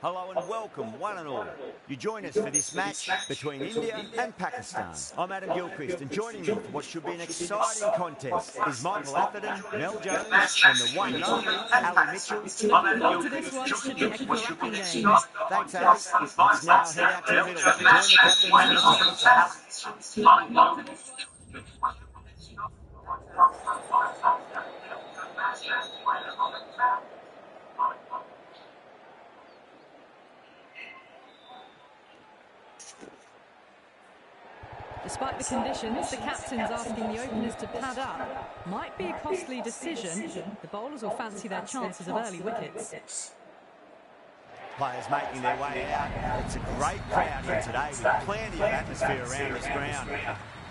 Hello and welcome, one and all. You join us for this match between India and Pakistan. I'm Adam Gilchrist, and joining me for what should be an exciting contest is Michael Atherton, Mel Jones, and the one and only Ali Mitchell. Looking forward to this one. It should be a cracking game. Thanks, Ali. Let's now head out to the middle to join the captains for the toss. Despite the conditions, the captain's asking the openers to pad up. Might be a costly decision. The bowlers will fancy their chances of early wickets. Players making their way out. It's a great crowd here today with plenty of atmosphere around this ground.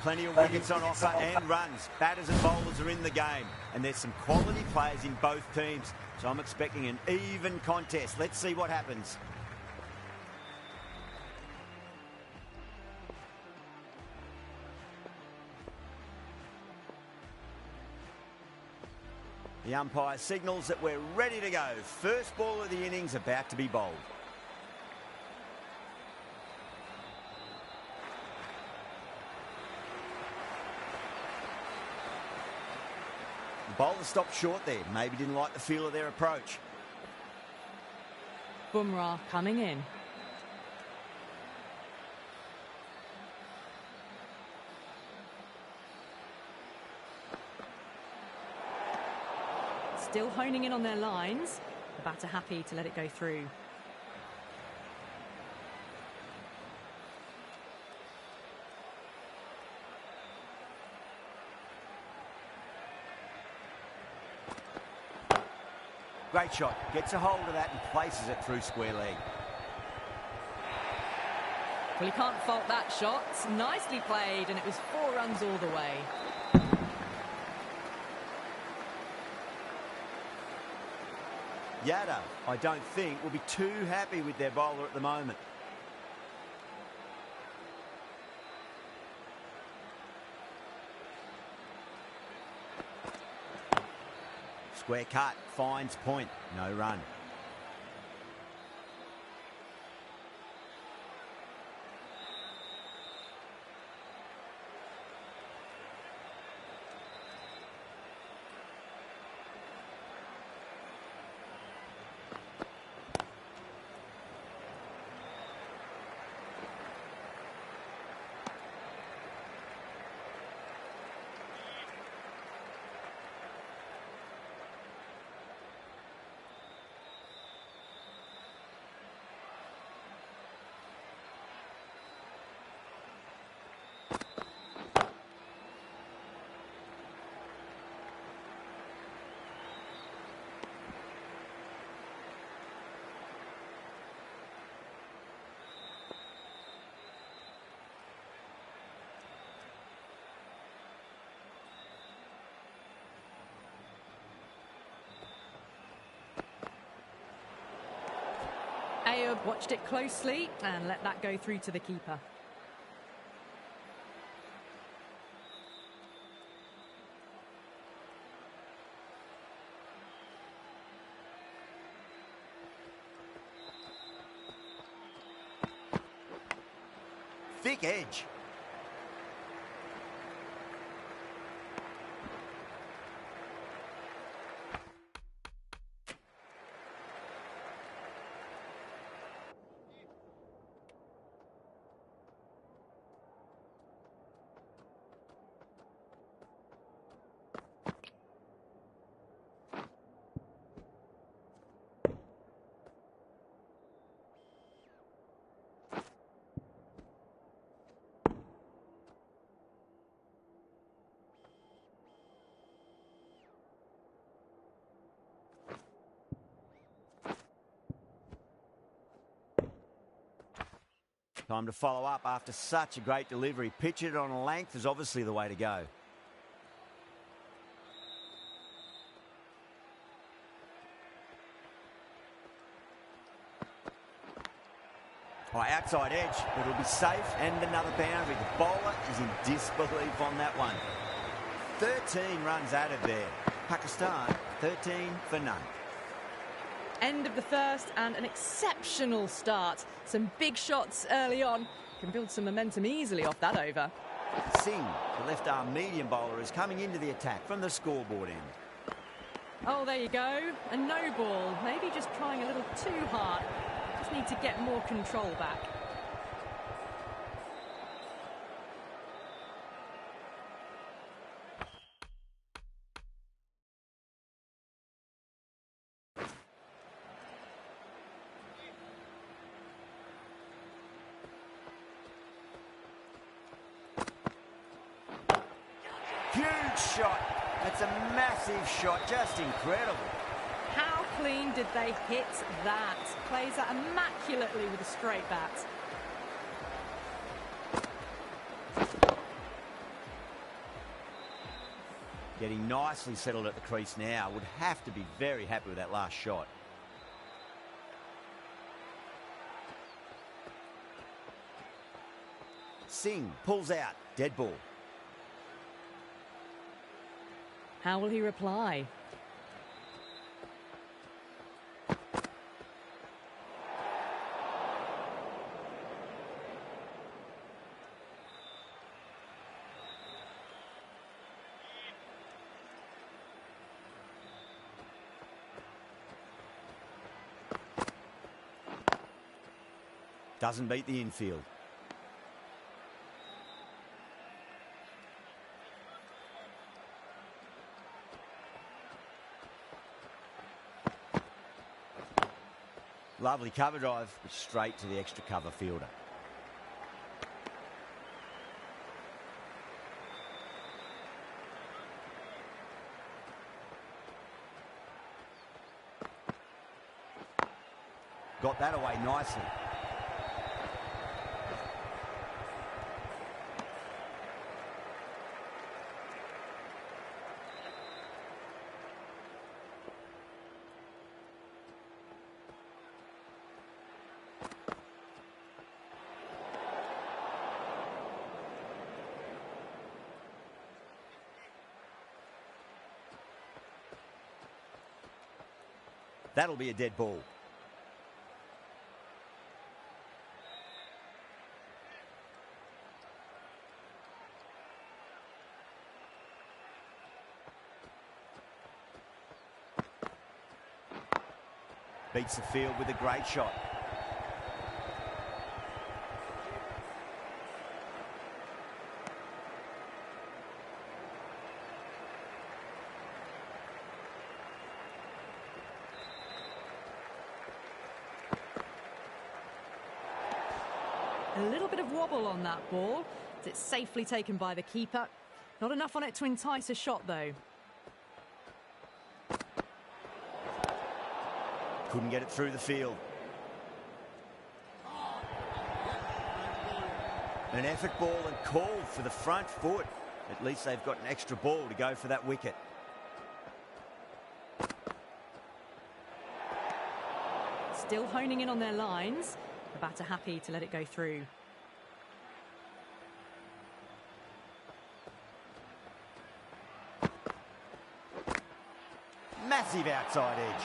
Plenty of wickets on offer and runs. Batters and bowlers are in the game, and there's some quality players in both teams. So I'm expecting an even contest. Let's see what happens. The umpire signals that we're ready to go. First ball of the innings about to be bowled. The bowler stopped short there. Maybe didn't like the feel of their approach. Bumrah coming in. Still honing in on their lines. The batter happy to let it go through. Great shot. Gets a hold of that and places it through square leg. Well, you can't fault that shot. Nicely played, and it was 4 runs all the way. Yadav, I don't think, will be too happy with their bowler at the moment. Square cut, finds point, no run. Ayub watched it closely and let that go through to the keeper. Thick edge. Time to follow up after such a great delivery. Pitch it on a length is obviously the way to go. Oh, outside edge, but it'll be safe and another boundary. The bowler is in disbelief on that one. 13 runs added there. Pakistan, 13 for none. End of the first and an exceptional start. Some big shots early on. Can build some momentum easily off that over. Singh, the left-arm medium bowler, is coming into the attack from the scoreboard end. Oh, there you go. A no ball. Maybe just trying a little too hard. Just need to get more control back. Huge shot. That's a massive shot. Just incredible. How clean did they hit that? Plays that immaculately with a straight bat. Getting nicely settled at the crease now. Would have to be very happy with that last shot. Singh pulls out. Dead ball. How will he reply? Doesn't beat the infield. Lovely cover drive, straight to the extra cover fielder. Got that away nicely. That'll be a dead ball. Beats the field with a great shot. A little bit of wobble on that ball. It's safely taken by the keeper. Not enough on it to entice a shot, though. Couldn't get it through the field. An effort ball and called for the front foot. At least they've got an extra ball to go for that wicket. still honing in on their lines. The batter happy to let it go through. Massive outside edge.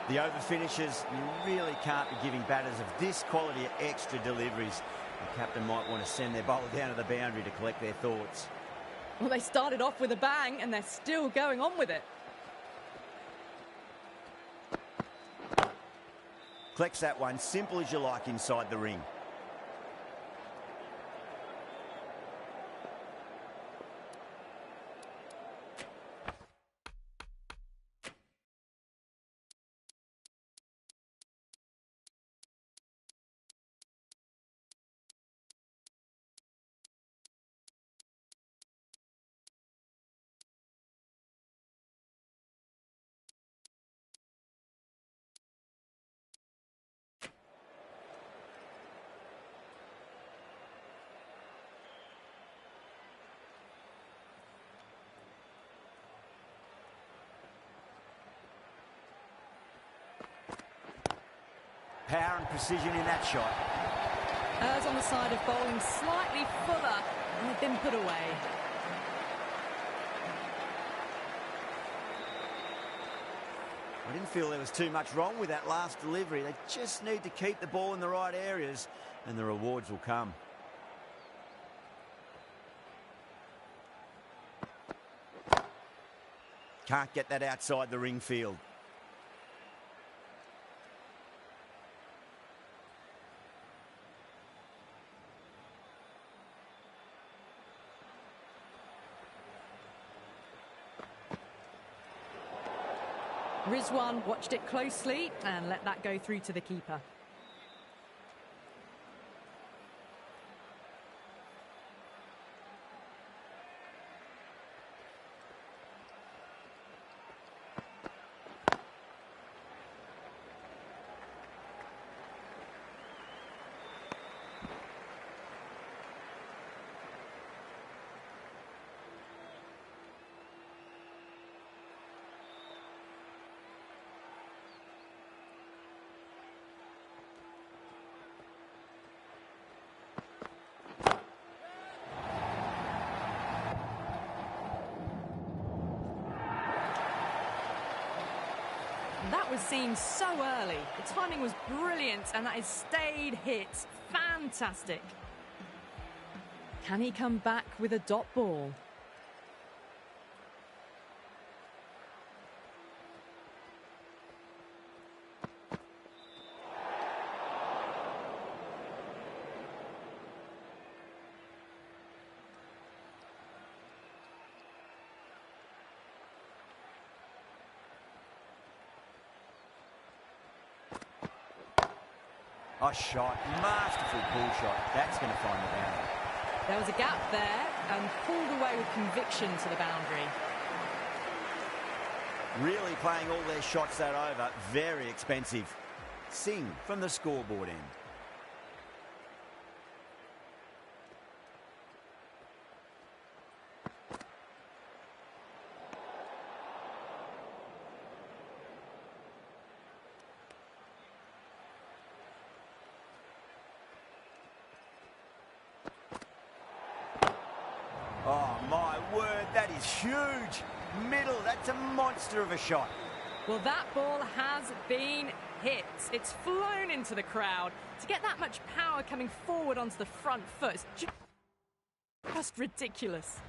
The over finishes, you really can't be giving batters of this quality extra deliveries. The captain might want to send their bowler down to the boundary to collect their thoughts. Well, they started off with a bang and they're still going on with it. Collects that one, simple as you like inside the ring. Power and precision in that shot. Errs on the side of bowling slightly fuller, and they've been put away. I didn't feel there was too much wrong with that last delivery. They just need to keep the ball in the right areas, and the rewards will come. Can't get that outside the ring field. Rizwan watched it closely and let that go through to the keeper. That was seen so early. The timing was brilliant, and that is stayed hit. Fantastic. Can he come back with a dot ball? A shot, masterful pull shot. That's going to find the boundary. There was a gap there and pulled away with conviction to the boundary. Really playing all their shots that over. Very expensive. Sing from the scoreboard end. Oh, my word, that is huge. Middle, that's a monster of a shot. Well, that ball has been hit. It's flown into the crowd. To get that much power coming forward onto the front foot is just ridiculous.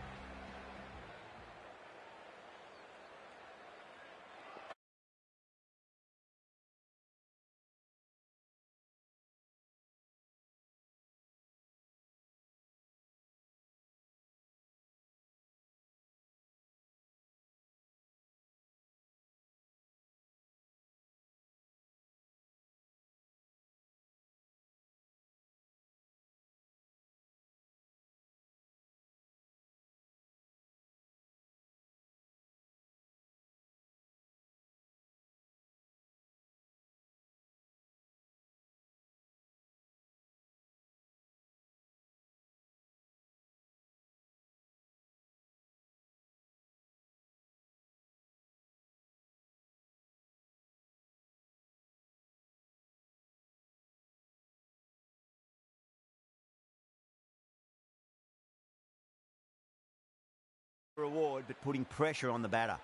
reward, but putting pressure on the batter.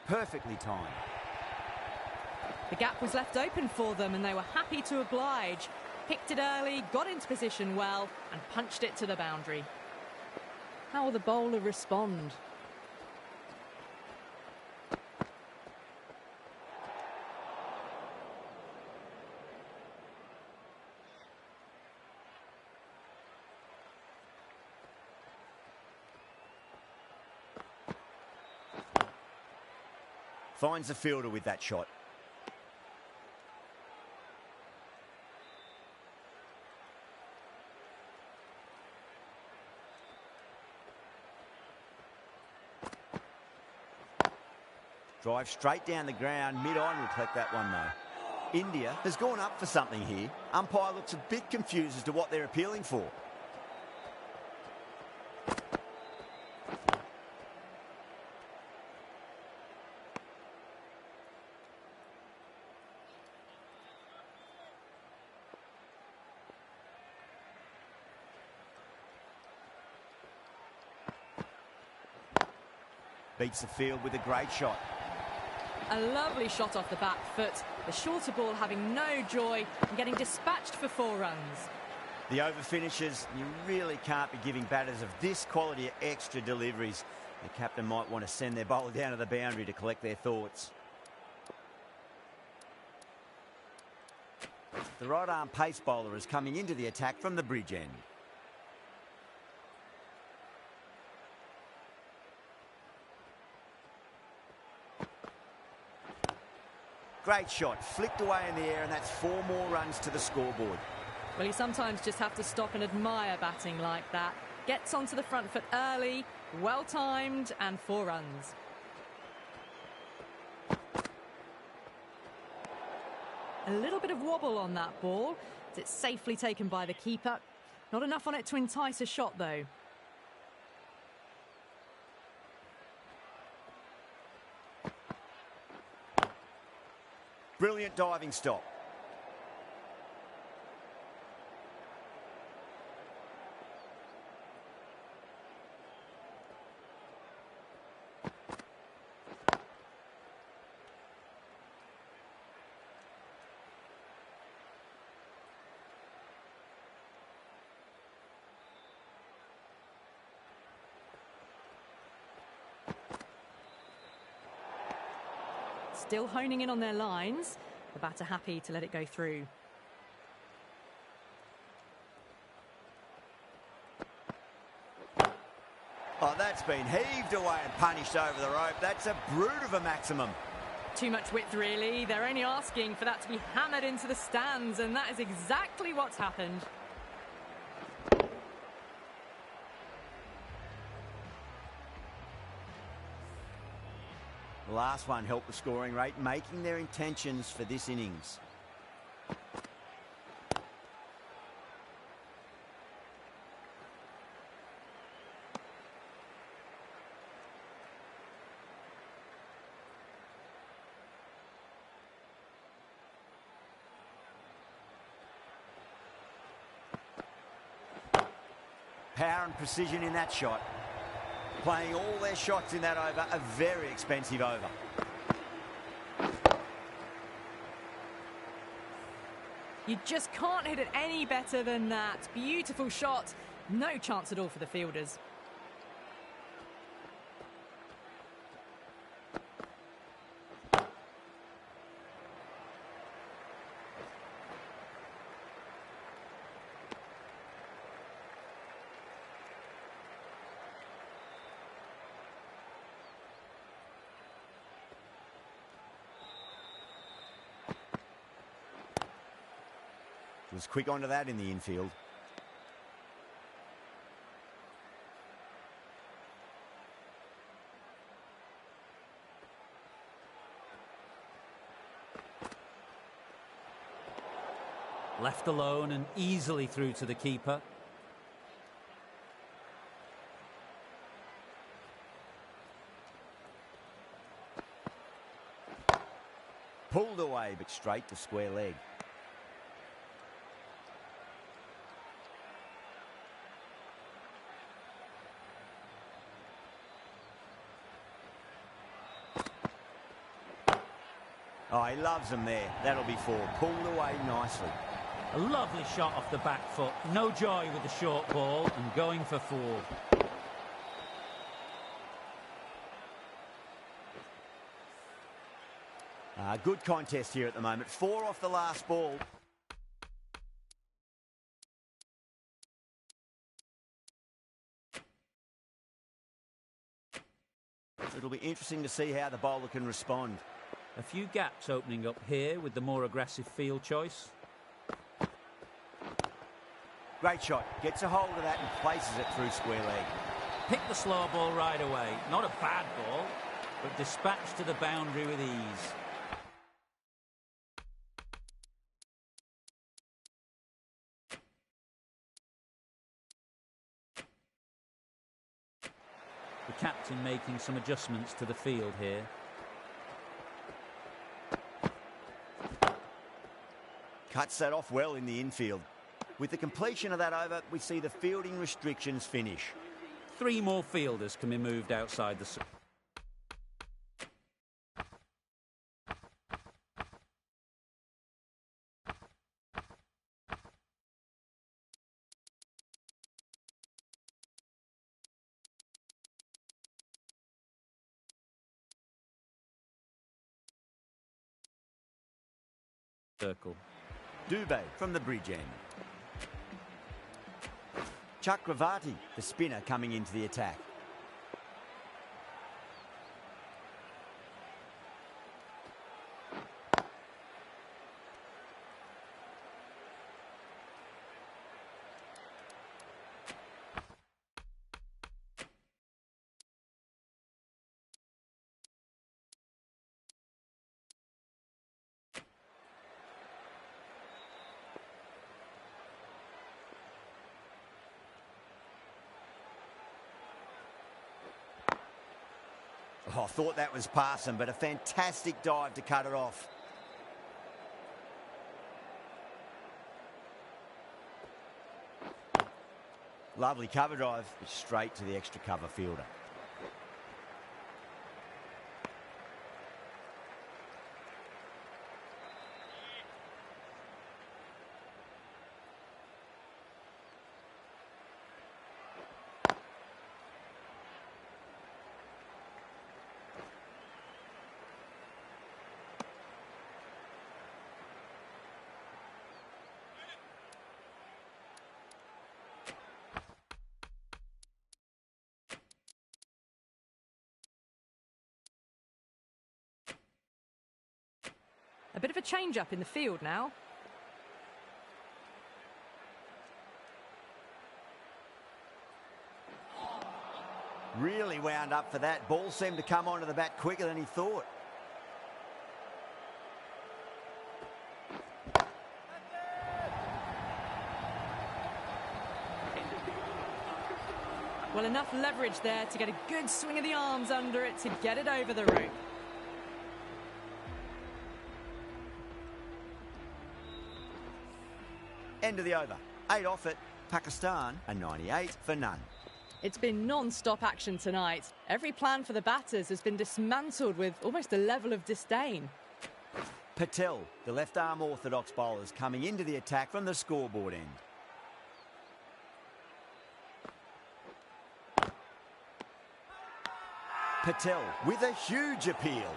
Perfectly timed. The gap was left open for them and they were happy to oblige. Picked it early, got into position well and punched it to the boundary. How will the bowler respond? Finds the fielder with that shot. Drive straight down the ground, mid-on will collect that one though. India has gone up for something here. Umpire looks a bit confused as to what they're appealing for. Beats the field with a great shot. A lovely shot off the back foot. The shorter ball having no joy and getting dispatched for 4 runs. The over finishes, you really can't be giving batters of this quality extra deliveries. The captain might want to send their bowler down to the boundary to collect their thoughts. The right arm pace bowler is coming into the attack from the bridge end. Great shot, flicked away in the air, and that's 4 more runs to the scoreboard. Well, you sometimes just have to stop and admire batting like that. Gets onto the front foot early, well timed, and 4 runs. A little bit of wobble on that ball. It's safely taken by the keeper. Not enough on it to entice a shot, though. Brilliant diving stop. Still honing in on their lines. The batter happy to let it go through. Oh, that's been heaved away and punished over the rope. That's a brute of a maximum. Too much width, really. They're only asking for that to be hammered into the stands, and that is exactly what's happened. The last one helped the scoring rate, making their intentions for this innings. Power and precision in that shot. Playing all their shots in that over, a very expensive over. You just can't hit it any better than that. Beautiful shot. No chance at all for the fielders. Was quick onto that in the infield. Left alone and easily through to the keeper. Pulled away, but straight to square leg. Oh, he loves them there. That'll be 4. Pulled away nicely. A lovely shot off the back foot. No joy with the short ball and going for 4. Good contest here at the moment. 4 off the last ball. It'll be interesting to see how the bowler can respond. A few gaps opening up here with the more aggressive field choice. Great shot. Gets a hold of that and places it through square leg. Picked the slow ball right away. Not a bad ball, but dispatched to the boundary with ease. The captain making some adjustments to the field here. Cuts that off well in the infield. With the completion of that over, we see the fielding restrictions finish. 3 more fielders can be moved outside the... circle. Dubé from the bridge end. Chakravarti, the spinner, coming into the attack. Oh, I thought that was passing, but a fantastic dive to cut it off. Lovely cover drive, straight to the extra cover fielder. A bit of a change-up in the field now. Really wound up for that. Ball seemed to come onto the bat quicker than he thought. Well, enough leverage there to get a good swing of the arms under it to get it over the rope. End of the over. 8 off it. Pakistan a 98 for none. It's been non-stop action tonight. Every plan for the batters has been dismantled with almost a level of disdain. Patel, the left-arm orthodox bowlers, coming into the attack from the scoreboard end. Patel with a huge appeal.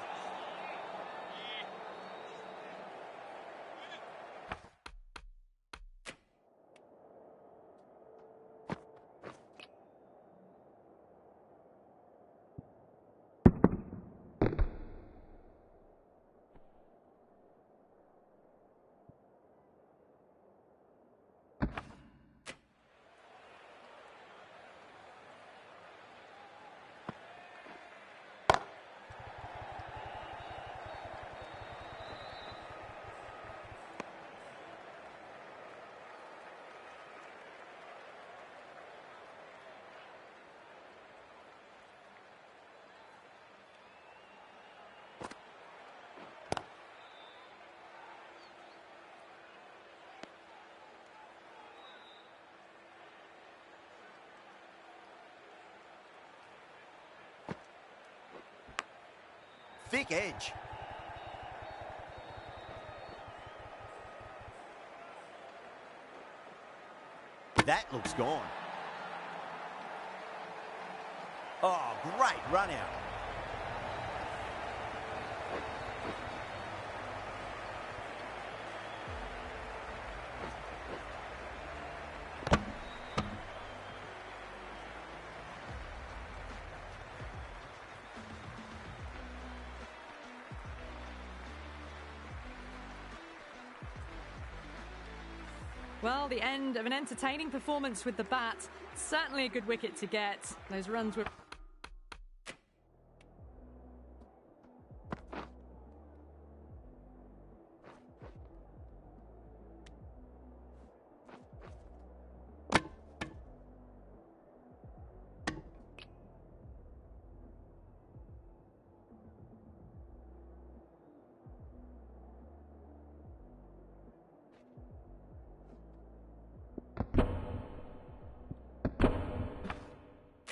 Thick edge. That looks gone. Oh, great run out. Well, the end of an entertaining performance with the bat. Certainly a good wicket to get. Those runs were...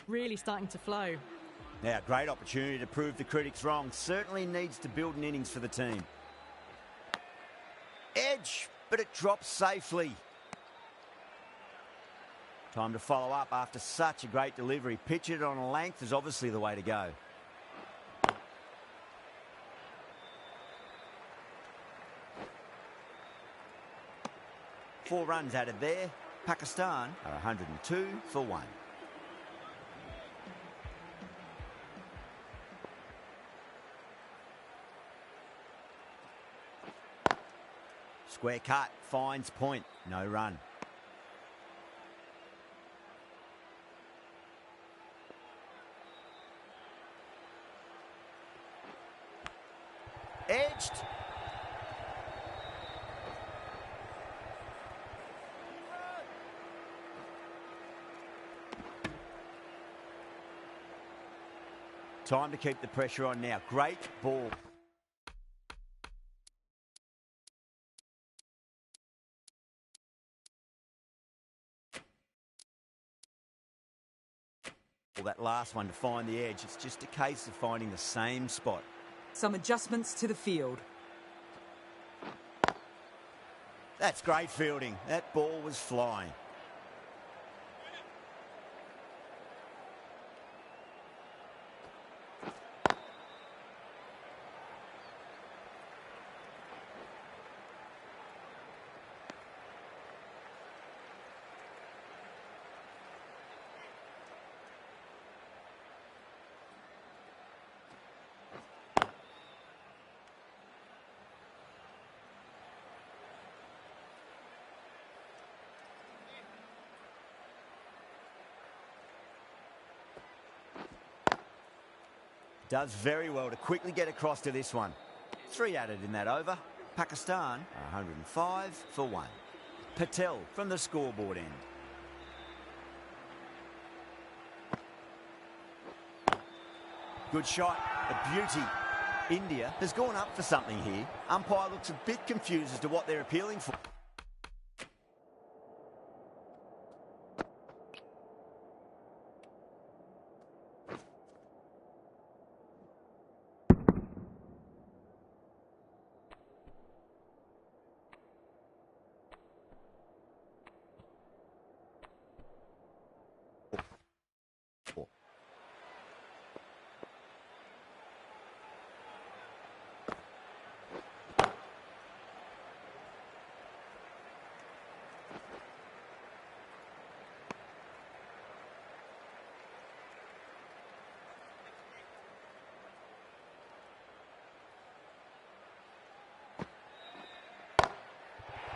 really starting to flow. Now, great opportunity to prove the critics wrong. Certainly needs to build an innings for the team. Edge, but it drops safely. Time to follow up after such a great delivery. Pitch it on a length is obviously the way to go. Four runs added there. Pakistan are 102 for 1. Square cut, finds point, no run. Edged. Time to keep the pressure on now. Great ball. That last one to find the edge. It's just a case of finding the same spot. Some adjustments to the field. That's great fielding. That ball was flying. Does very well to quickly get across to this one. 3 added in that over. Pakistan are 105 for 1. Patel from the scoreboard end. Good shot, a beauty. India has gone up for something here. Umpire looks a bit confused as to what they're appealing for.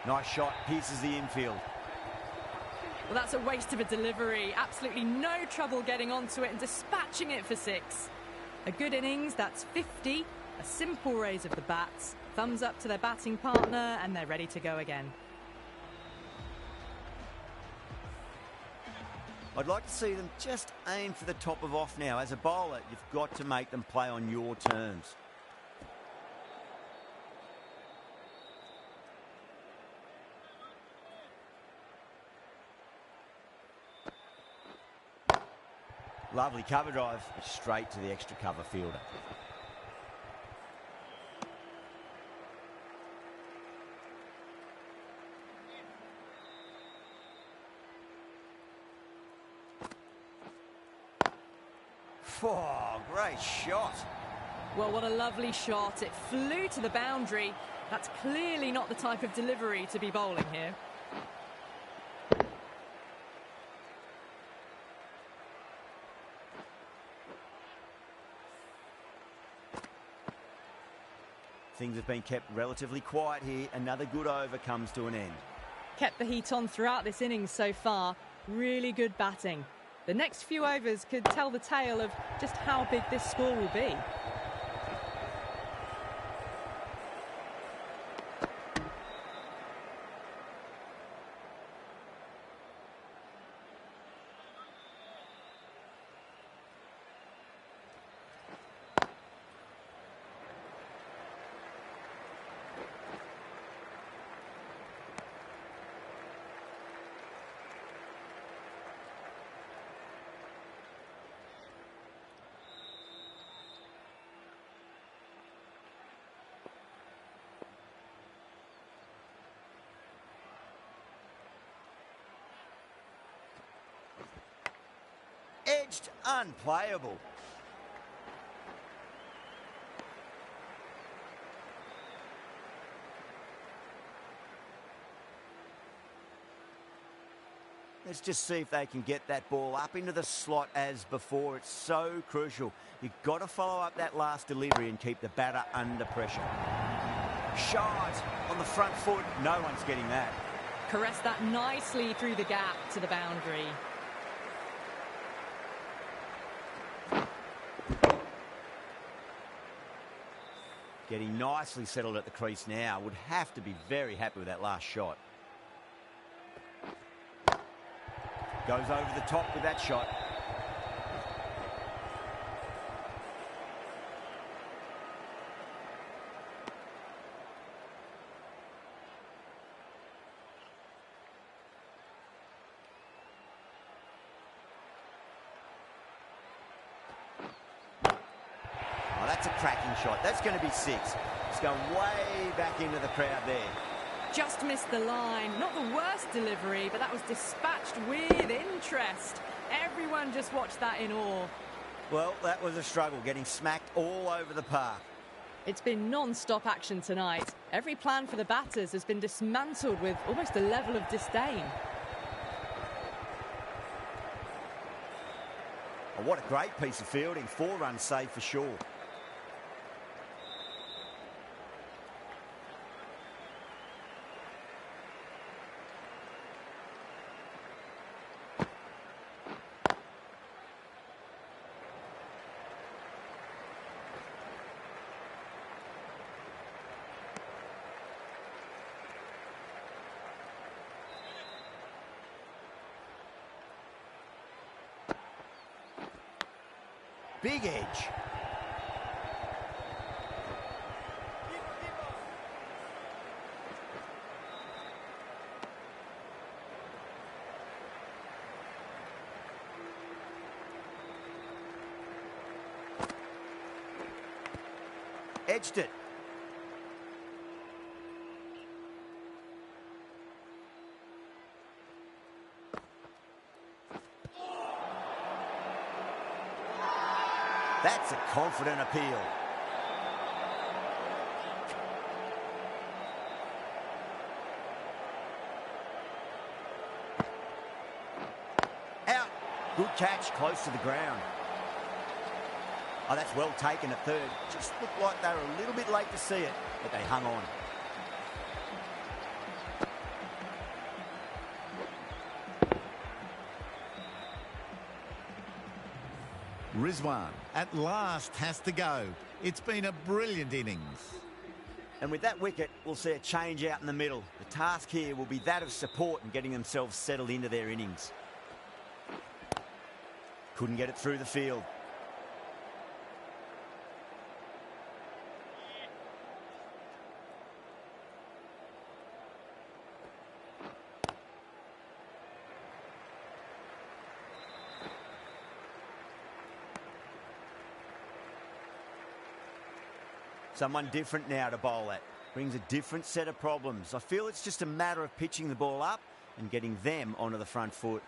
Nice shot, pierces the infield. Well, that's a waste of a delivery. Absolutely no trouble getting onto it and dispatching it for 6. A good innings, that's 50. A simple raise of the bats. Thumbs up to their batting partner and they're ready to go again. I'd like to see them just aim for the top of off now. As a bowler, you've got to make them play on your terms. Lovely cover drive, straight to the extra cover fielder. Oh, great shot. Well, what a lovely shot. It flew to the boundary. That's clearly not the type of delivery to be bowling here. Things have been kept relatively quiet here. Another good over comes to an end. Kept the heat on throughout this innings so far. Really good batting. The next few overs could tell the tale of just how big this score will be. Edged, unplayable. Let's just see if they can get that ball up into the slot as before. It's so crucial. You've got to follow up that last delivery and keep the batter under pressure. Shot on the front foot. No one's getting that. Caressed that nicely through the gap to the boundary. Getting nicely settled at the crease now. Would have to be very happy with that last shot. Goes over the top with that shot. Oh, that's a cracking shot. That's going to be 6. It's going way back into the crowd there. Just missed the line. Not the worst delivery, but that was dispatched with interest. Everyone just watched that in awe. Well, that was a struggle, getting smacked all over the park. It's been non-stop action tonight. Every plan for the batters has been dismantled with almost a level of disdain. Oh, what a great piece of fielding. 4 runs saved for sure. Big edge. Edged it. That's a confident appeal. Out. Good catch, close to the ground. Oh, that's well taken at third. Just looked like they were a little bit late to see it, but they hung on. Rizwan at last has to go. It's been a brilliant innings. And with that wicket, we'll see a change out in the middle. The task here will be that of support and getting themselves settled into their innings. Couldn't get it through the field. Someone different now to bowl at. Brings a different set of problems. I feel it's just a matter of pitching the ball up and getting them onto the front foot.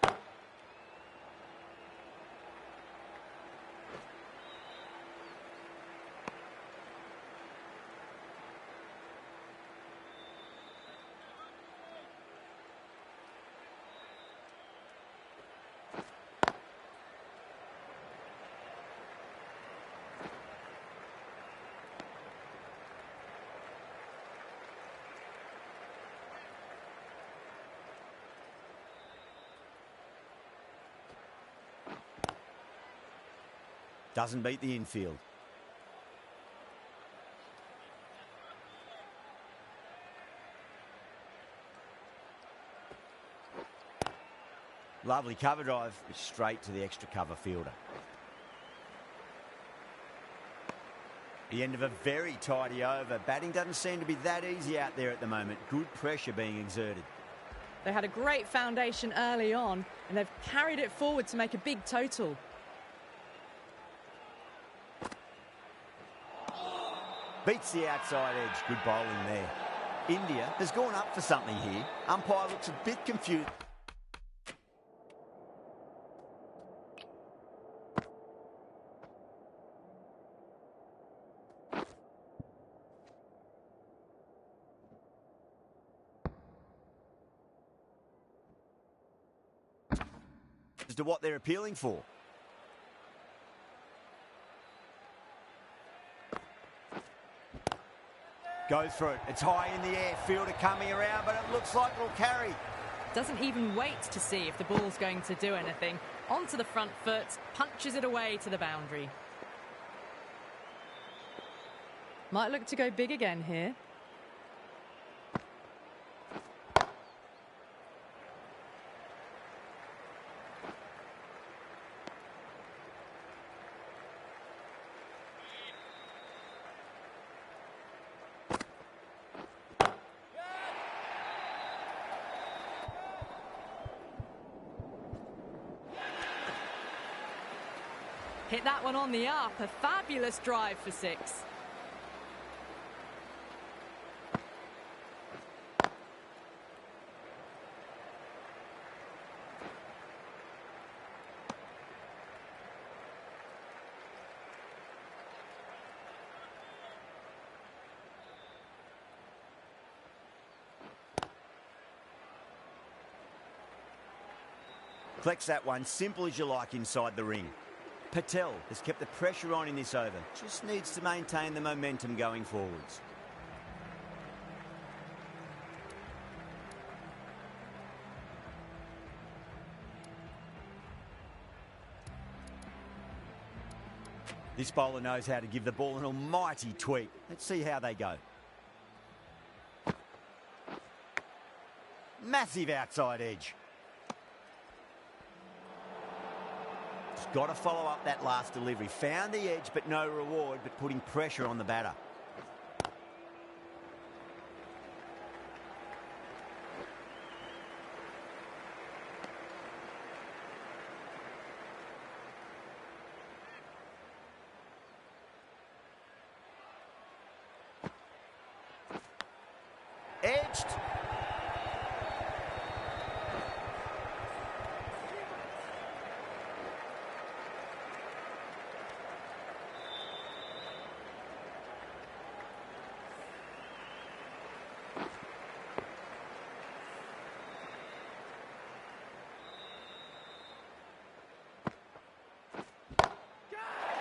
Doesn't beat the infield. Lovely cover drive, straight to the extra cover fielder. The end of a very tidy over. Batting doesn't seem to be that easy out there at the moment. Good pressure being exerted. They had a great foundation early on, and they've carried it forward to make a big total. Beats the outside edge. Good bowling there. India has gone up for something here. Umpire looks a bit confused. As to what they're appealing for. Goes for it. It's high in the air. Fielder coming around, but it looks like it'll carry. Doesn't even wait to see if the ball's going to do anything. Onto the front foot, punches it away to the boundary. Might look to go big again here. Hit that one on the up. A fabulous drive for 6. Flex that one, simple as you like inside the ring. Patel has kept the pressure on in this over. Just needs to maintain the momentum going forwards. This bowler knows how to give the ball an almighty tweak. Let's see how they go. Massive outside edge. Got to follow up that last delivery. Found the edge, but no reward, but putting pressure on the batter. Edged.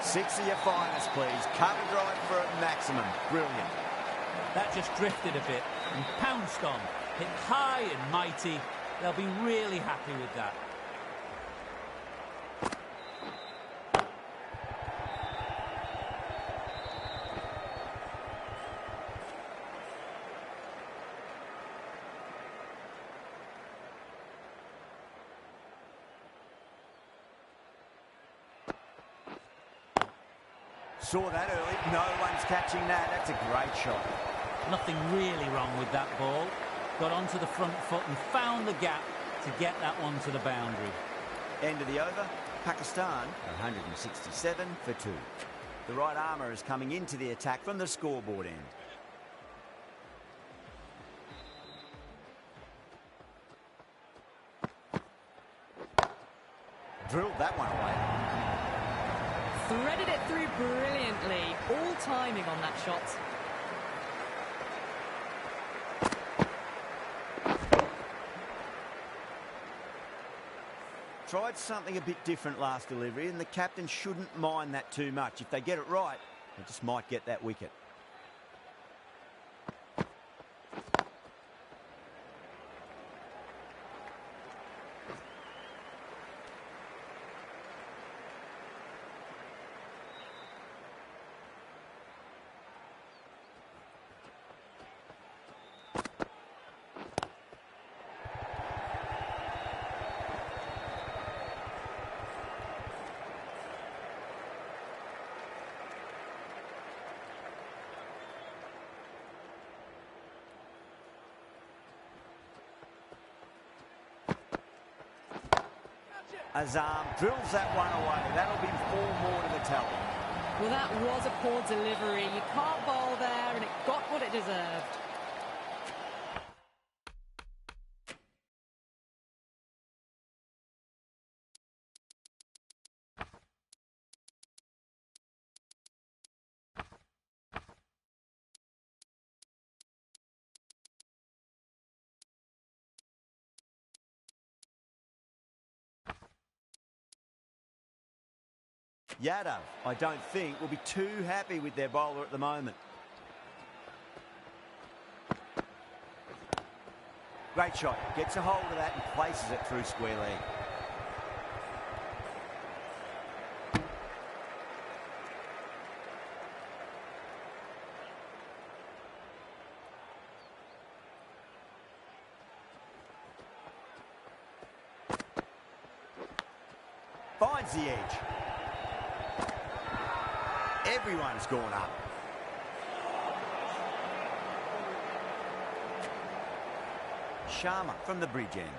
Six of your finest, please. Cover drive for a maximum. Brilliant. That just drifted a bit and pounced on. Hit high and mighty. They'll be really happy with that. Saw that early. No one's catching that. That's a great shot. Nothing really wrong with that ball. Got onto the front foot and found the gap to get that one to the boundary. End of the over. Pakistan 167 for 2. The right armour is coming into the attack from the scoreboard end. Drilled that one away. Threaded it through brilliantly. All timing on that shot. Tried something a bit different last delivery, and the captain shouldn't mind that too much. If they get it right, they just might get that wicket. Azam drills that one away. That'll be 4 more to the tally. Well, that was a poor delivery. You can't bowl there, and it got what it deserved. Yadav, I don't think, will be too happy with their bowler at the moment. Great shot. Gets a hold of that and places it through square leg. Finds the edge. Everyone's gone up. Sharma from the bridge end.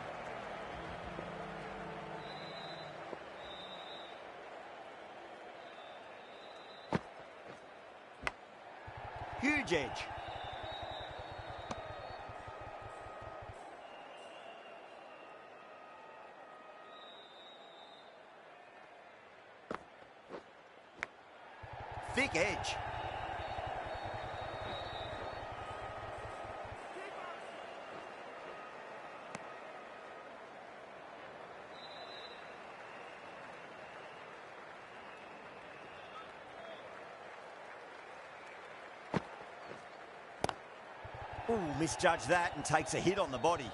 Huge edge. Thick edge. Ooh, misjudged that and takes a hit on the body.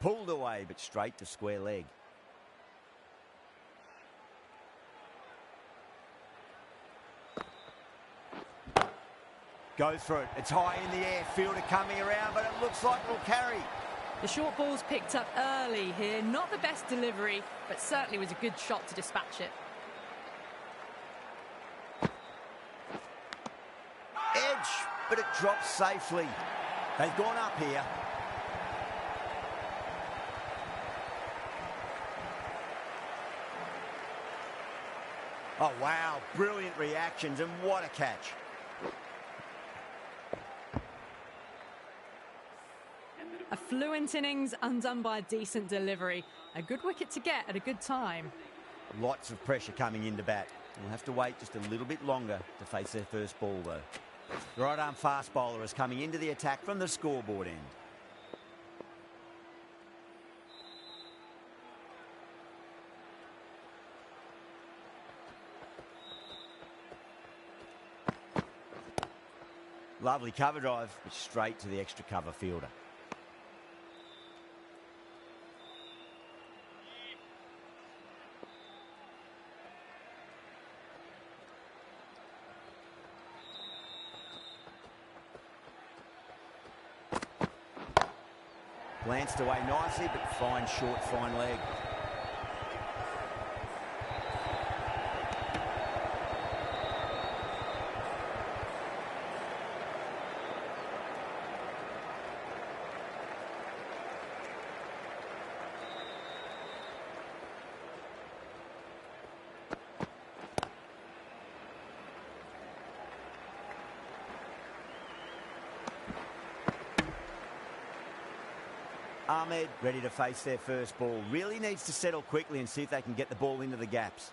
Pulled away, but straight to square leg. Go through it. It's high in the air. Fielder coming around, but it looks like it'll carry. The short ball's picked up early here. Not the best delivery, but certainly was a good shot to dispatch it. Edge, but it drops safely. They've gone up here. Oh, wow. Brilliant reactions, and what a catch. A fluent innings undone by a decent delivery. A good wicket to get at a good time. Lots of pressure coming into bat. We'll have to wait just a little bit longer to face their first ball, though. The right-arm fast bowler is coming into the attack from the scoreboard end. Lovely cover drive, straight to the extra cover fielder. Glanced away nicely, but fine short, fine leg. Ahmed ready to face their first ball. Really needs to settle quickly and see if they can get the ball into the gaps.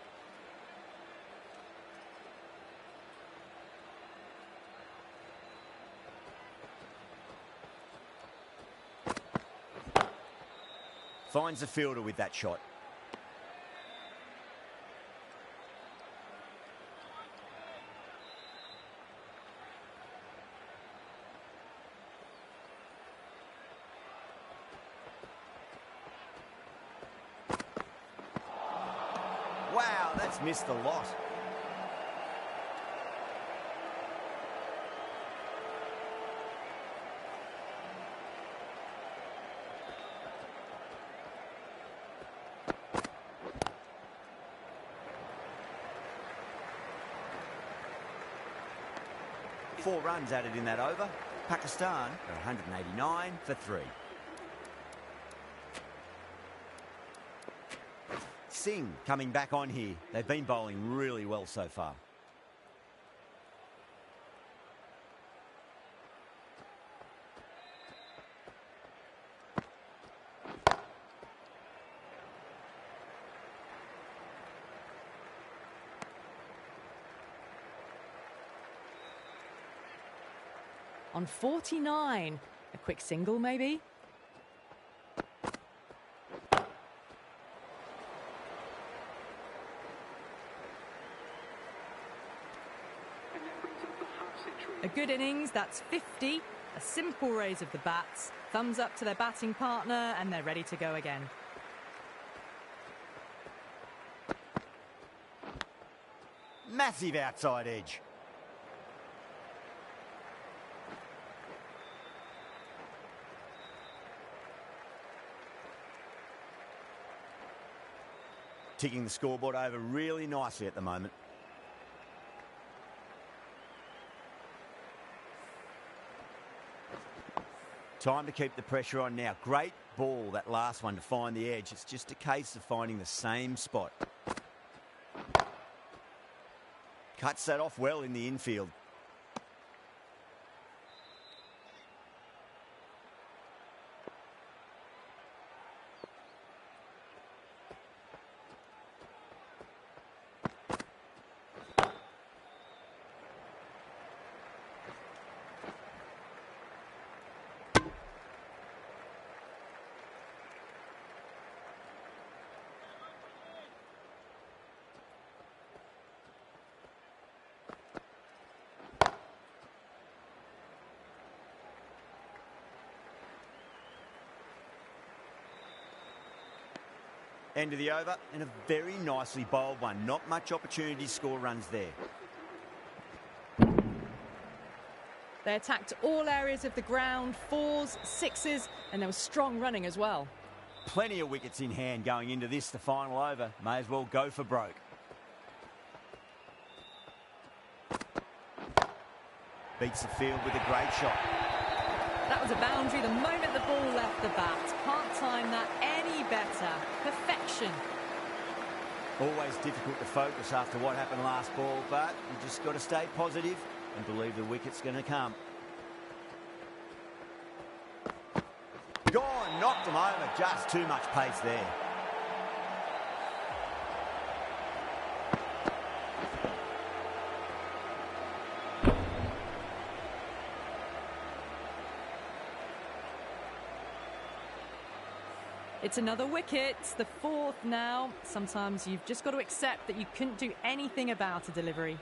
Finds the fielder with that shot. Wow, that's missed the lot. 4 runs added in that over. Pakistan are 189 for 3. Singh coming back on here. They've been bowling really well so far. On 49. A quick single, maybe? A good innings, that's 50. A simple raise of the bats. Thumbs up to their batting partner, and they're ready to go again. Massive outside edge. Ticking the scoreboard over really nicely at the moment. Time to keep the pressure on now. Great ball, that last one, to find the edge. It's just a case of finding the same spot. Cuts that off well in the infield. End of the over, and a very nicely bowled one. Not much opportunity to score runs there. They attacked all areas of the ground, 4s, 6s, and there was strong running as well. Plenty of wickets in hand going into this, the final over. May as well go for broke. Beats the field with a great shot. That was a boundary the moment the ball left the bat. Can't time that any better. Perfection. Always difficult to focus after what happened last ball, but you just got to stay positive and believe the wicket's going to come. Gone, knocked him over. Just too much pace there. It's another wicket, the 4th now. Sometimes you've just got to accept that you couldn't do anything about a delivery.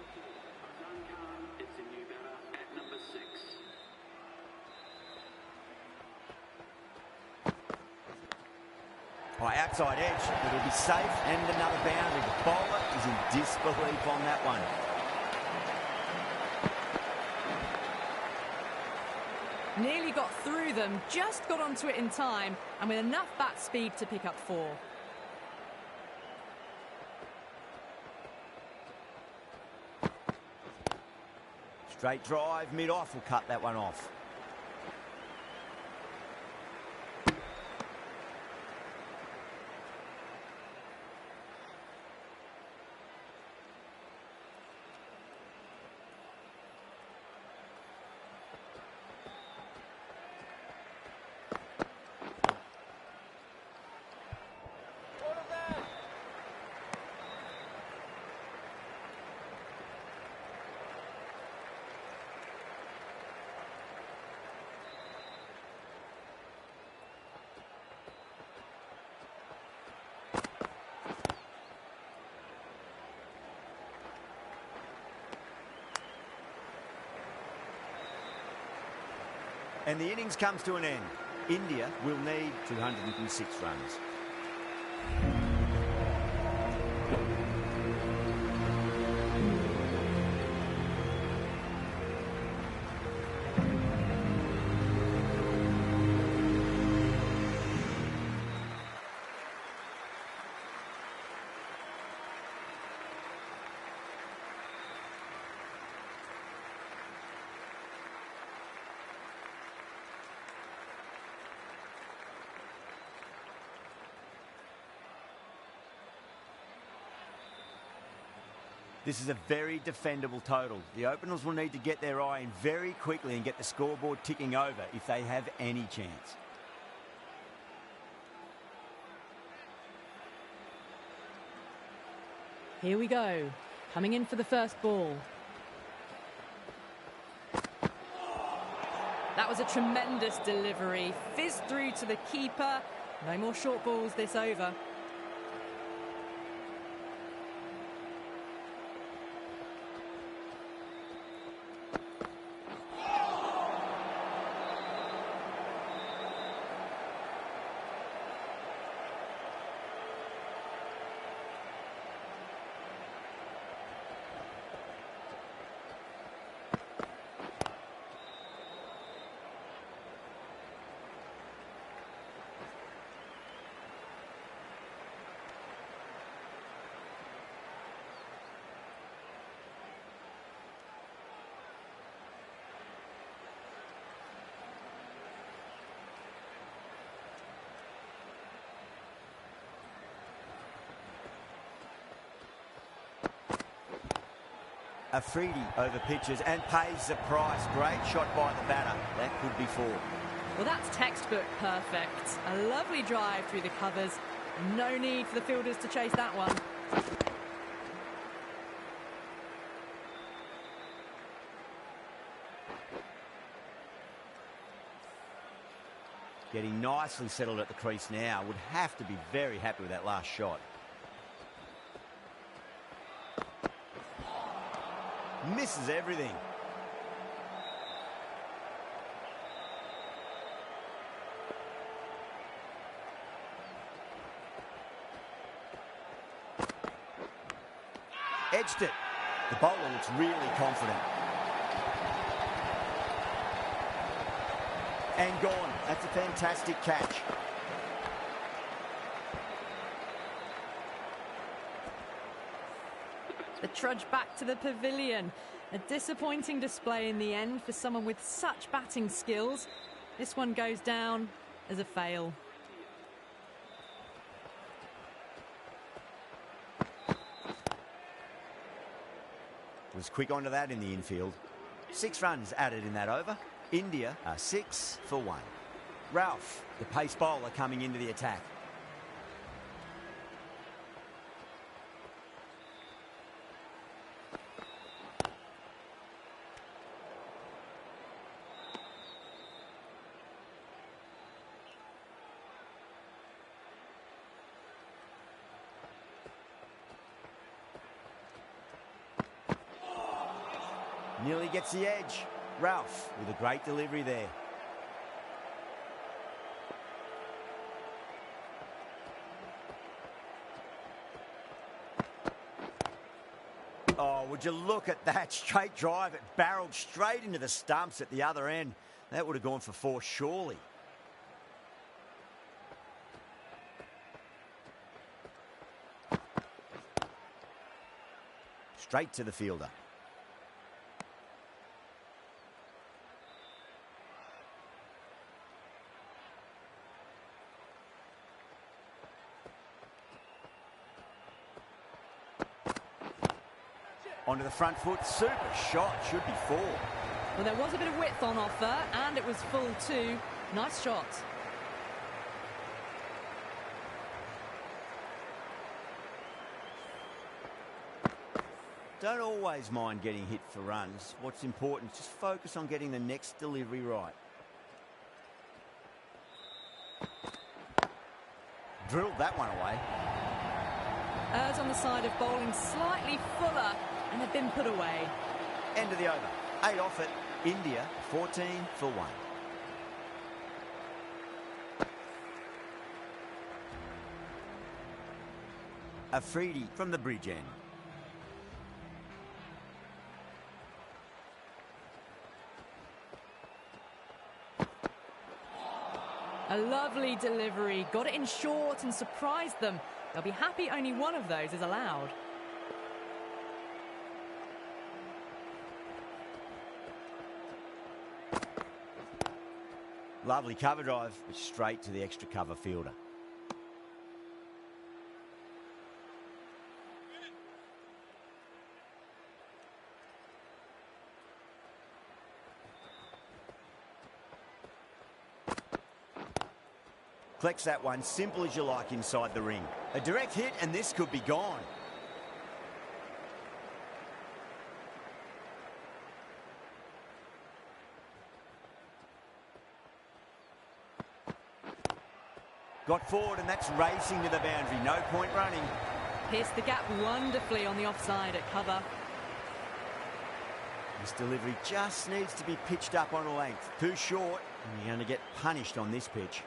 By outside edge, it'll be safe, and another boundary. The bowler is in disbelief on that one. Nearly got through them, just got onto it in time, and with enough bat speed to pick up 4. Straight drive, mid-off will cut that one off. And the innings comes to an end. India will need 206 runs. This is a very defendable total. The openers will need to get their eye in very quickly and get the scoreboard ticking over if they have any chance. Here we go. Coming in for the first ball. That was a tremendous delivery. Fizzed through to the keeper. No more short balls this over. Afridi over pitches and pays the price. Great shot by the batter. That could be four. Well, that's textbook perfect. A lovely drive through the covers. No need for the fielders to chase that one. Getting nicely settled at the crease now. Would have to be very happy with that last shot. Misses everything. Edged it. The bowler looks really confident. And gone. That's a fantastic catch. The trudge back to the pavilion. A disappointing display in the end for someone with such batting skills. This one goes down as a fail. Was quick onto that in the infield. 6 runs added in that over. India are 6 for 1. Ralph, the pace bowler, coming into the attack. Nearly gets the edge. Ralph with a great delivery there. Oh, would you look at that straight drive? It barreled straight into the stumps at the other end. That would have gone for 4 surely. Straight to the fielder. Onto the front foot, super shot, should be 4. Well, there was a bit of width on offer, and it was full too. Nice shot. Don't always mind getting hit for runs. What's important is just focus on getting the next delivery right. Drilled that one away. Errs on the side of bowling slightly fuller and have been put away. End of the over. 8 off it. India 14 for 1. Afridi from the bridge end. A lovely delivery. Got it in short and surprised them. They'll be happy only one of those is allowed. Lovely cover drive, but straight to the extra cover fielder. Collects that one, simple as you like inside the ring. A direct hit and this could be gone. Got forward and that's racing to the boundary. No point running. Pierced the gap wonderfully on the offside at cover. This delivery just needs to be pitched up on a length. Too short, and you're going to get punished on this pitch.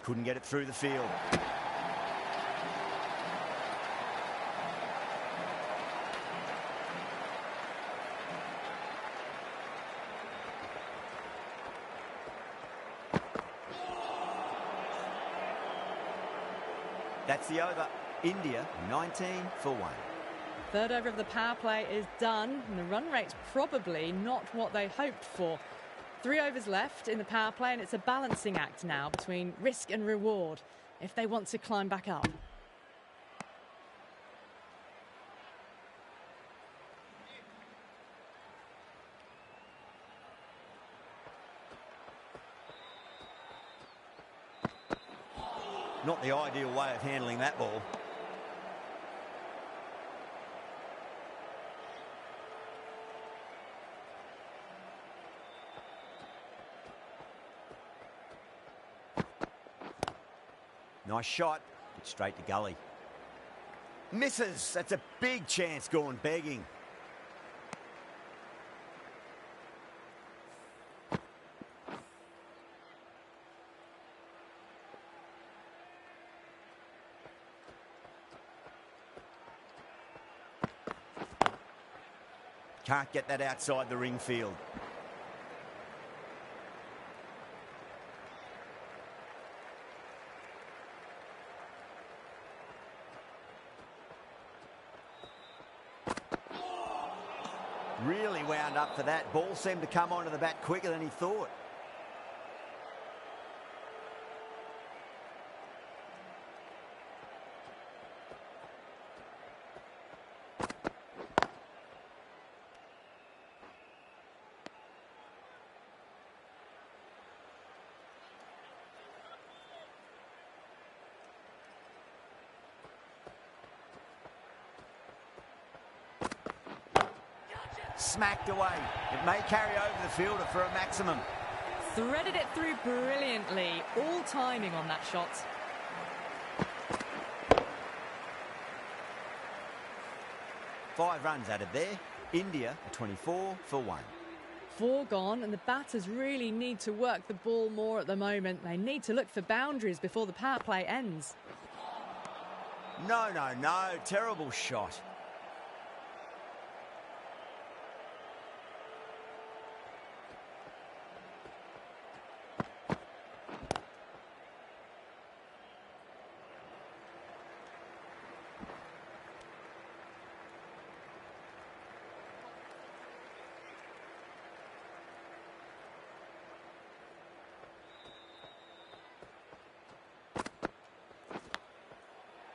Couldn't get it through the field. That's the over. India 19 for 1. Third over of the power play is done, and the run rate's probably not what they hoped for. 3 overs left in the power play, and it's a balancing act now between risk and reward if they want to climb back up. Not the ideal way of handling that ball. Nice shot, but straight to gully. Misses. That's a big chance gone begging. Can't get that outside the ring field. Really wound up for that. Ball seemed to come onto the bat quicker than he thought. Smacked away. It may carry over the fielder for a maximum. Threaded it through brilliantly. All timing on that shot. Five runs added there. India 24 for 1. 4 gone, and the batters really need to work the ball more at the moment. They need to look for boundaries before the power play ends. No. Terrible shot.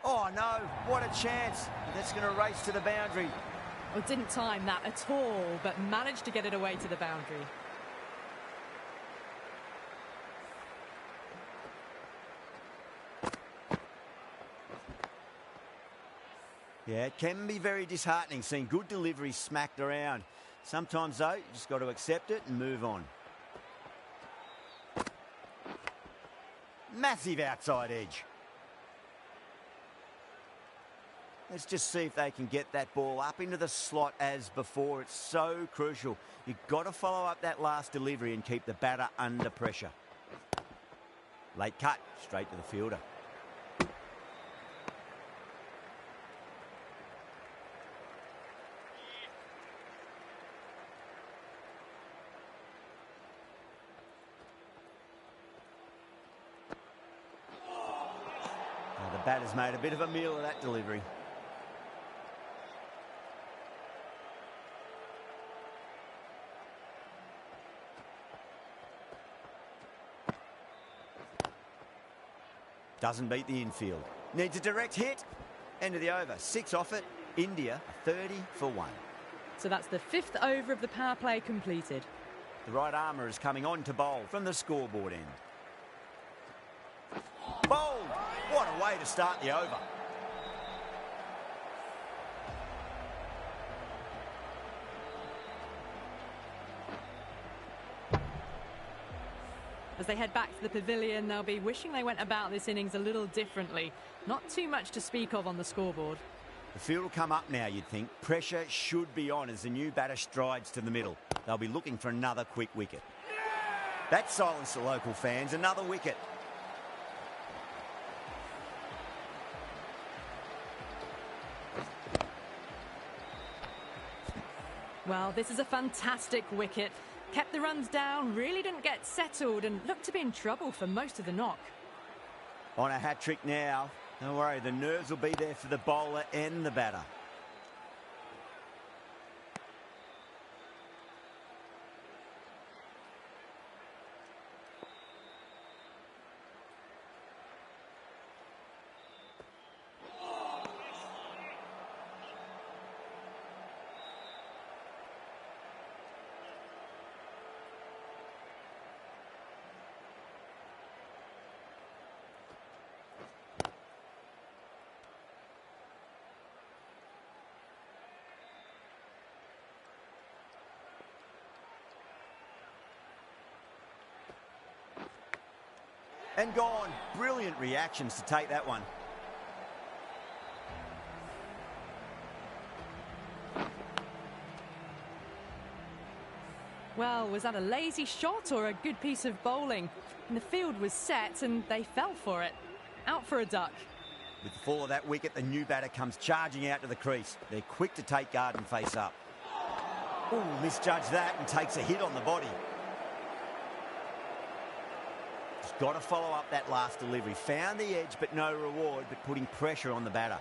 Oh no, what a chance. That's going to race to the boundary. Well, didn't time that at all, but managed to get it away to the boundary. Yeah, it can be very disheartening seeing good delivery smacked around. Sometimes though, you just got to accept it and move on. Massive outside edge. Let's just see if they can get that ball up into the slot as before. It's so crucial. You've got to follow up that last delivery and keep the batter under pressure. Late cut, straight to the fielder. Now the batter's made a bit of a meal of that delivery. Doesn't beat the infield. Needs a direct hit. End of the over. 6 off it. India 30 for 1. So that's the 5th over of the power play completed. The right armour is coming on to bowl from the scoreboard end. Bowled! What a way to start the over. As they head back to the pavilion, they'll be wishing they went about this innings a little differently. Not too much to speak of on the scoreboard. The field will come up now, you'd think. Pressure should be on as the new batter strides to the middle. They'll be looking for another quick wicket. That silenced the local fans. Another wicket. Well, this is a fantastic wicket. Kept the runs down, really didn't get settled and looked to be in trouble for most of the knock. On a hat-trick now. Don't worry, the nerves will be there for the bowler and the batter. And gone. Brilliant reactions to take that one. Well, was that a lazy shot or a good piece of bowling? And the field was set and they fell for it. Out for a duck. With the fall of that wicket, the new batter comes charging out to the crease. They're quick to take guard and face up. Ooh, misjudged that and takes a hit on the body. He's got to follow up that last delivery. Found the edge, but no reward, but putting pressure on the batter.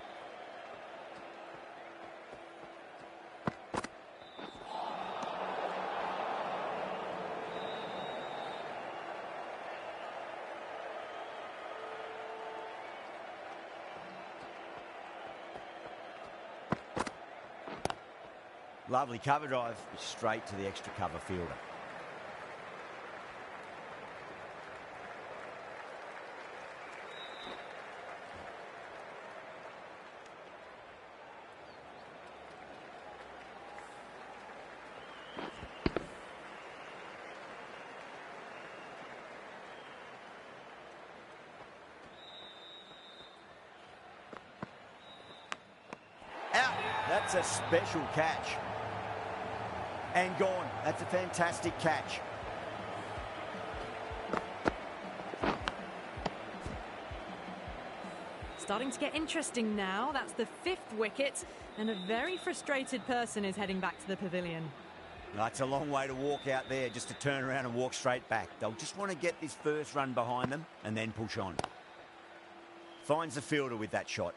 Lovely cover drive, straight to the extra cover fielder. Out. That's a special catch. And gone. That's a fantastic catch. Starting to get interesting now. That's the 5th wicket, and a very frustrated person is heading back to the pavilion. That's a long way to walk out there just to turn around and walk straight back. They'll just want to get this first run behind them and then push on. Finds the fielder with that shot.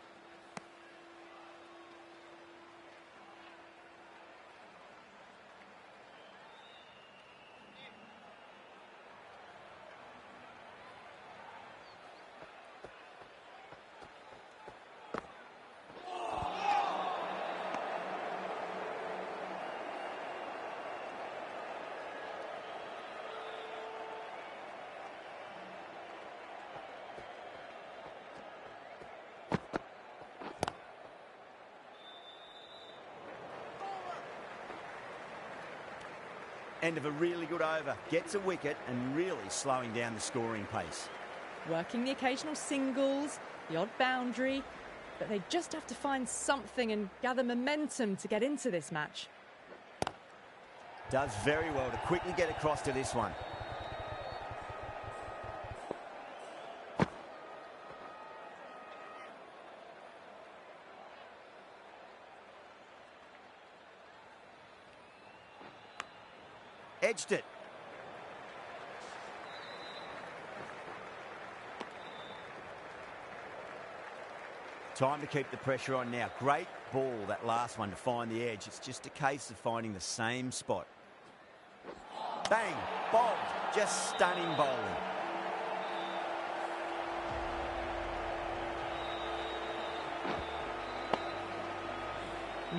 End of a really good over. Gets a wicket and really slowing down the scoring pace. Working the occasional singles, the odd boundary, but they just have to find something and gather momentum to get into this match. Does very well to quickly get across to this one. Edged it. Time to keep the pressure on now. Great ball, that last one, to find the edge. It's just a case of finding the same spot. Bang! Bowled. Just stunning bowling.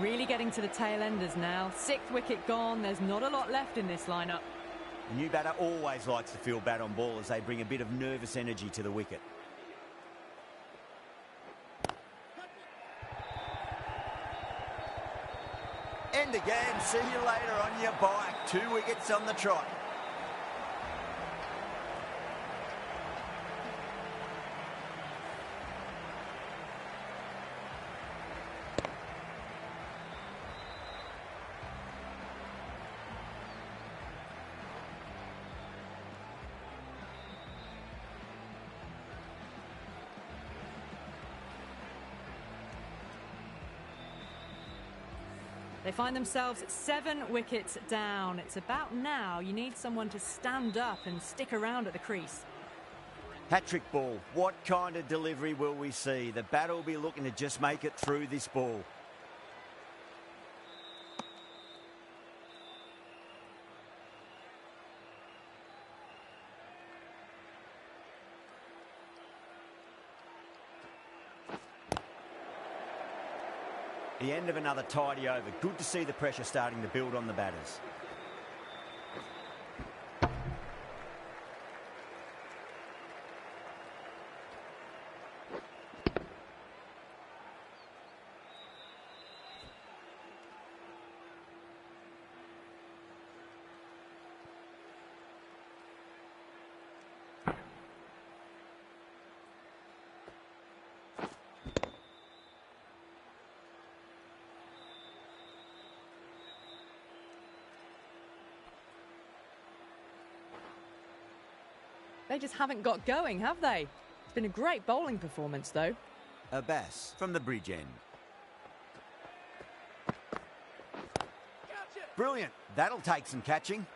Really getting to the tail enders now. 6th wicket gone. There's not a lot left in this lineup. The new batter always likes to feel bat on ball as they bring a bit of nervous energy to the wicket. End again. See you later on your bike. 2 wickets on the trot. They find themselves 7 wickets down. It's about now you need someone to stand up and stick around at the crease. Hat-trick ball. What kind of delivery will we see? The batter will be looking to just make it through this ball. The end of another tidy over. Good to see the pressure starting to build on the batters. They just haven't got going, have they? It's been a great bowling performance, though. Abbas from the bridge end. Brilliant. That'll take some catching.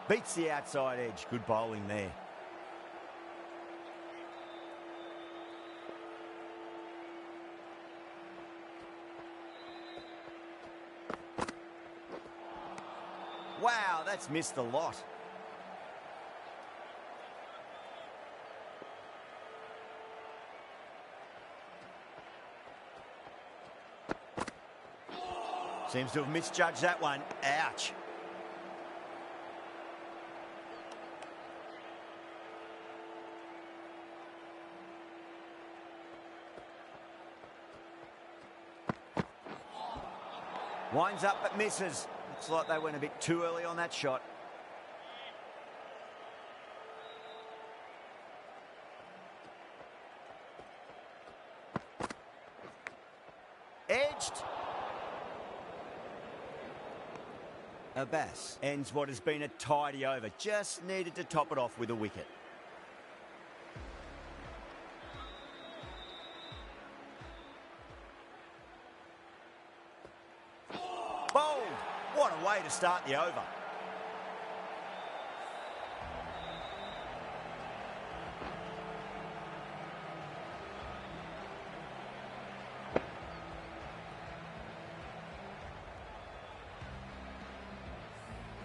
Beats the outside edge. Good bowling there. Wow, that's missed a lot. Seems to have misjudged that one. Ouch. Winds up but misses. Looks like they went a bit too early on that shot. Edged. Abbas ends what has been a tidy over. Just needed to top it off with a wicket. Bowled. What a way to start the over.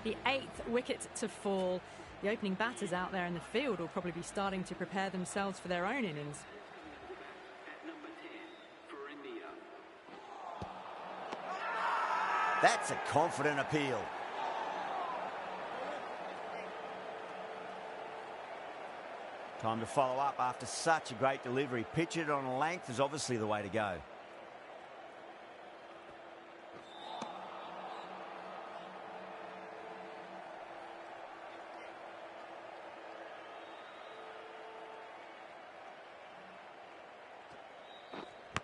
The 8th wicket to fall. The opening batters out there in the field will probably be starting to prepare themselves for their own innings. That's a confident appeal. Time to follow up after such a great delivery. Pitch it on a length is obviously the way to go.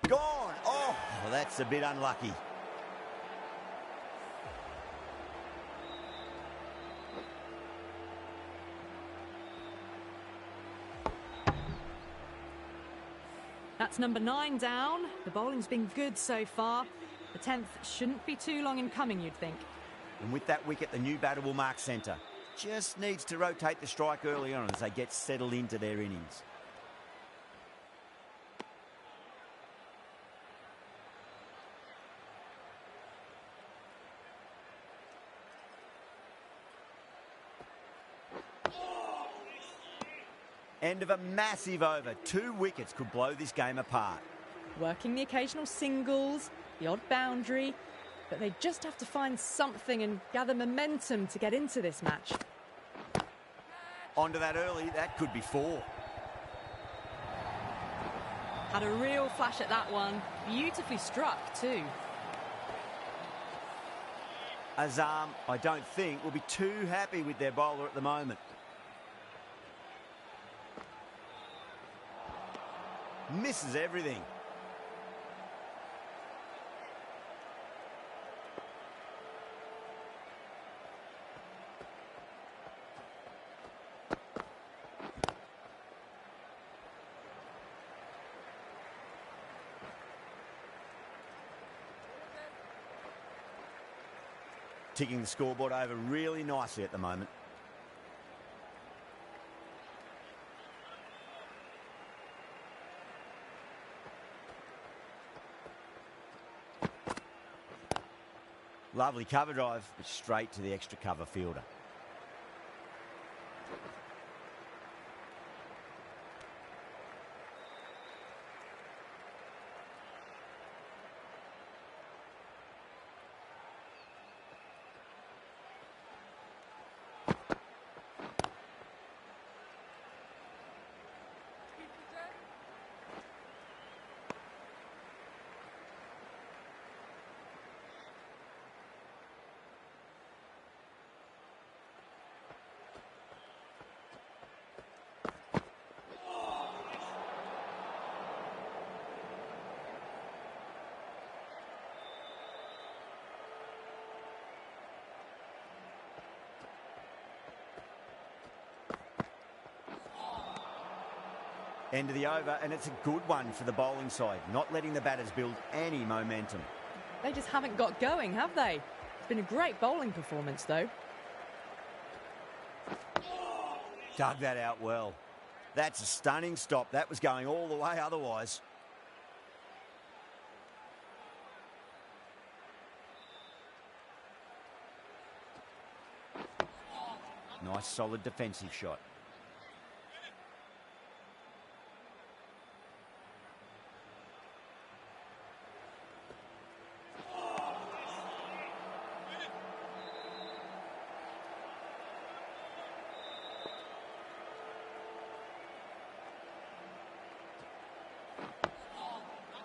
Gone. Oh, well, that's a bit unlucky. That's number 9 down. The bowling's been good so far. The 10th shouldn't be too long in coming, you'd think. And with that wicket, the new batter will mark centre. Just needs to rotate the strike early on as they get settled into their innings. End of a massive over. 2 wickets could blow this game apart. Working the occasional singles, the odd boundary, but they just have to find something and gather momentum to get into this match. Onto that early, that could be 4. Had a real flash at that one. Beautifully struck too. Azam, I don't think, will be too happy with their bowler at the moment. Misses everything. Ticking the scoreboard over really nicely at the moment. Lovely cover drive, but straight to the extra cover fielder. End of the over, and it's a good one for the bowling side, not letting the batters build any momentum. They just haven't got going, have they? It's been a great bowling performance, though. Dug that out well. That's a stunning stop. That was going all the way otherwise. Nice, solid defensive shot.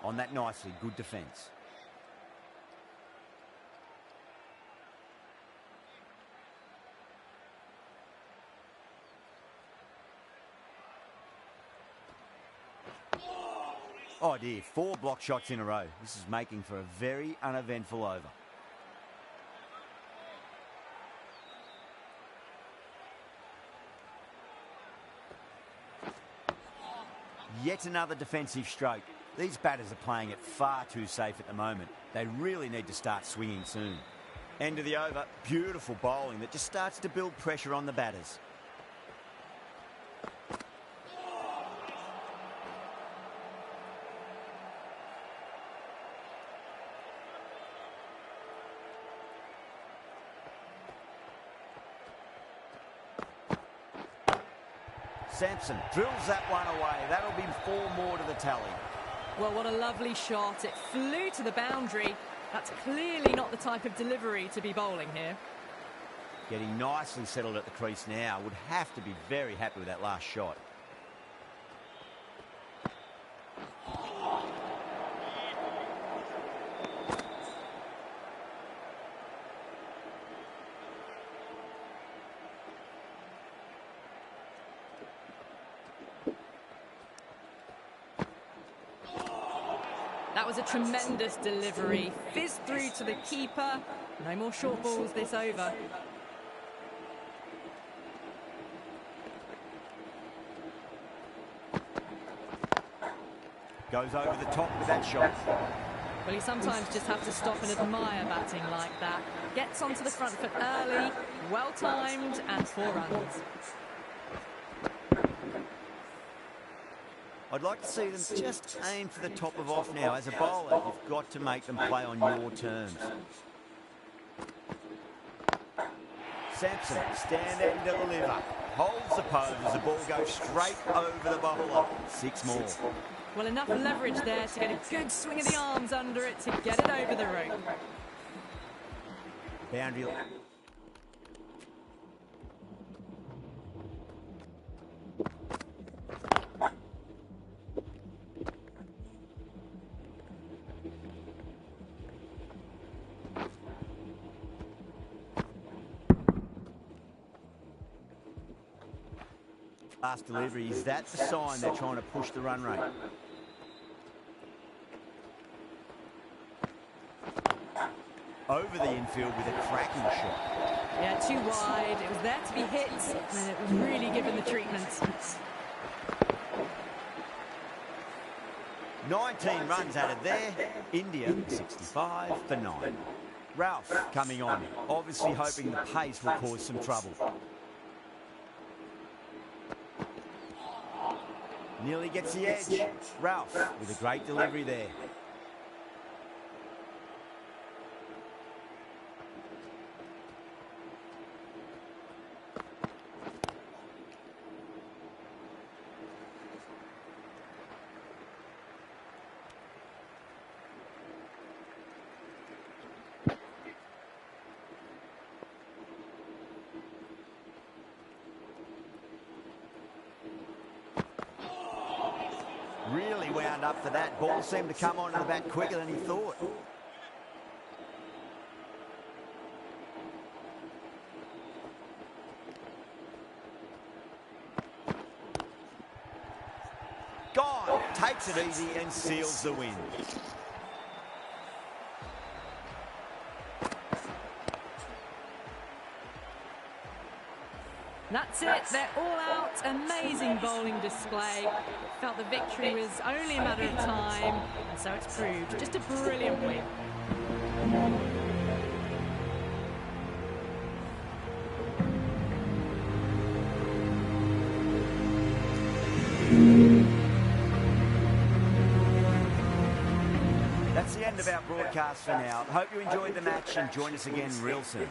On that nicely, good defence. Oh dear, 4 block shots in a row. This is making for a very uneventful over. Yet another defensive stroke. These batters are playing it far too safe at the moment. They really need to start swinging soon. End of the over. Beautiful bowling that just starts to build pressure on the batters. Sampson drills that one away. That'll be 4 more to the tally. Well, what a lovely shot. It flew to the boundary. That's clearly not the type of delivery to be bowling here. Getting nicely settled at the crease now. Would have to be very happy with that last shot. That was a tremendous delivery. Fizzed through to the keeper. No more short balls this over. Goes over the top with that shot. Well, you sometimes just have to stop and admire batting like that. Gets onto the front foot early, well-timed, and 4 runs. I'd like to see them just aim for the top of off now. As a bowler, you've got to make them play on your terms. Sampson, stand and deliver. Holds the pose as the ball goes straight over the bowler. 6 more. Well, enough leverage there to get a good swing of the arms under it to get it over the rope. Boundary. Last delivery, is that the sign they're trying to push the run rate? Over the infield with a cracking shot. Yeah, too wide. It was there to be hit, and it was really given the treatment. 19 runs added there. India 65 for 9. Ralph coming on, obviously hoping the pace will cause some trouble. Nearly gets the edge. Ralph with a great delivery there. Really wound up for that. Ball seemed to come onto the bat quicker than he thought. Gone. Takes it easy and seals the win. That's it, they're all out. Amazing bowling display. Felt the victory was only a matter of time, and so it's proved. Just a brilliant win. That's the end of our broadcast for now. Hope you enjoyed the match and join us again real soon.